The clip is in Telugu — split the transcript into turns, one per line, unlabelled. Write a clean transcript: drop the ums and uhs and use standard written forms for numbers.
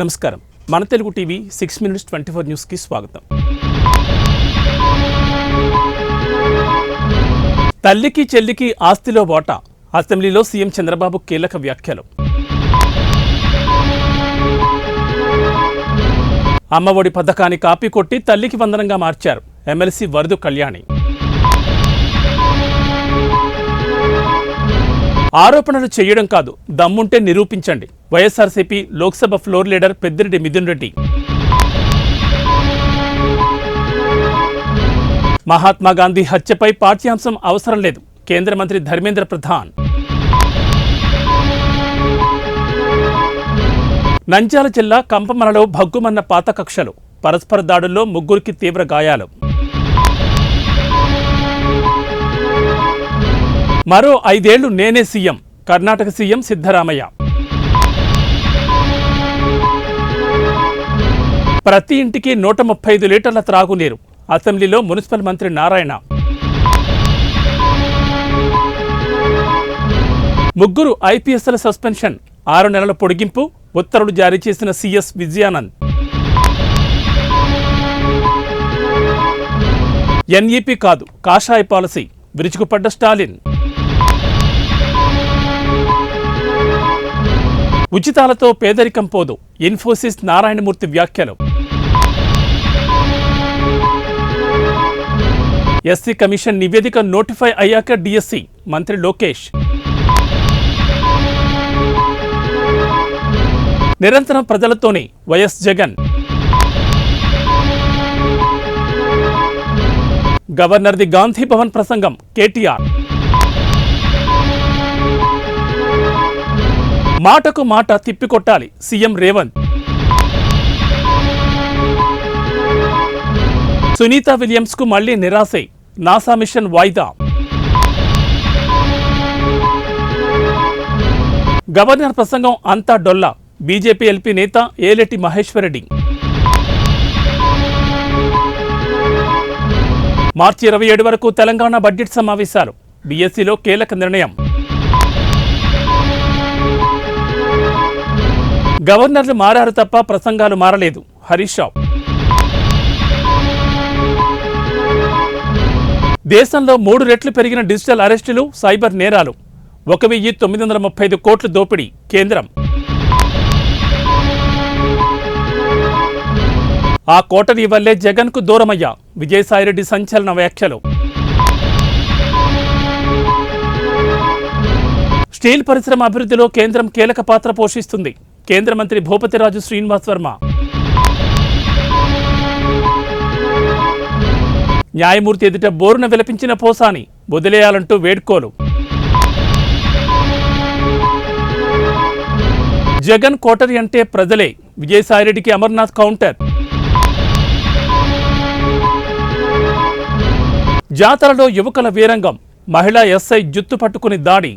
నమస్కారం మన తెలుగు టీవీ 6 minutes 24 న్యూస్ కి స్వాగతం. తల్లికి చెల్లికి ఆస్తిలో వాటా అసెంబ్లీలో సీఎం చంద్రబాబు కీలక వ్యాఖ్యలు. అమ్మఒడి పథకాన్ని కాపీ కొట్టి తల్లికి వందనంగా మార్చారు ఎమ్మెల్సీ వరదు కళ్యాణి. ఆరోపణలు చేయడం కాదు, దమ్ముంటే నిరూపించండి. YSRCP Lok Sabha floor leader Peddireddy Mithun Reddy. మహాత్మా గాంధీ హత్యపై పాఠ్యాంశం అవసరం లేదు, కేంద్ర మంత్రి ధర్మేంద్ర ప్రధాన్. నంద్యాల జిల్లా కంపమలలో భగ్గుమన్న పాత కక్షలు, పరస్పర దాడుల్లో ముగ్గురికి తీవ్ర గాయాలు. మరో 5 ఏళ్లు నేనే సీఎం, కర్ణాటక సీఎం సిద్ధరామయ్య. ప్రతి ఇంటికి 135 లీటర్ల త్రాగునీరు, అసెంబ్లీలో మున్సిపల్ మంత్రి నారాయణ. ముగ్గురు ఐపీఎస్ల సస్పెన్షన్, 6 నెలల పొడిగింపు, ఉత్తర్వులు జారీ చేసిన సీఎస్ విజయానంద్. ఎన్ఈపీ కాదు, కాషాయ పాలసీ, విరుచుకుపడ్డ స్టాలిన్. ఉచితాలతో పేదరికం పోదు, ఇన్ఫోసిస్ నారాయణమూర్తి వ్యాఖ్యలు. ఎస్సీ కమిషన్ నివేదిక నోటిఫై అయ్యాక డిఎస్సి, మంత్రి లోకేష్. నిరంతరం ప్రజలతోనే వైఎస్ జగన్. గవర్నర్ది గాంధీ భవన్ ప్రసంగం, కేటీఆర్. మాటకు మాట తిప్పికొట్టాలి, సీఎం రేవంత్. సునీతా విలియమ్స్ కు మళ్లీ నిరాశే, నాసా మిషన్ వాయిదా. గవర్నర్ ప్రసంగం అంతా డొల్లా, బీజేపీ ఎల్పీ నేత ఏలేటి మహేశ్వరరెడ్డి. మార్చి 27 వరకు తెలంగాణ బడ్జెట్ సమావేశాలు, బీఎస్సీలో కీలక నిర్ణయం. గవర్నర్లు మారారు తప్ప ప్రసంగాలు మారలేదు, హరీష్ రావు. దేశంలో 3 రెట్లు పెరిగిన డిజిటల్ అరెస్టులు, సైబర్ నేరాలు, 1935 కోట్ల దోపిడీ, కేంద్రం. ఆ కోటరీ వల్లే జగన్కు దూరమయ్యా, విజయసాయిరెడ్డి సంచలన వ్యాఖ్యలు. స్టీల్ పరిశ్రమ అభివృద్ధిలో కేంద్రం కీలక పాత్ర పోషిస్తుంది, కేంద్ర మంత్రి భూపతిరాజు శ్రీనివాస్ వర్మ. న్యాయమూర్తి ఎదుట బోరున విలపించిన పోసాని, వదిలేయాలంటూ వేడ్కోలు. జగన్ కోటరీ అంటే ప్రజలే, విజయసాయిరెడ్డికి అమర్నాథ్ కౌంటర్. జాతరలో యువకుల వీరంగం, మహిళా ఎస్ఐ జుత్తు పట్టుకుని దాడి.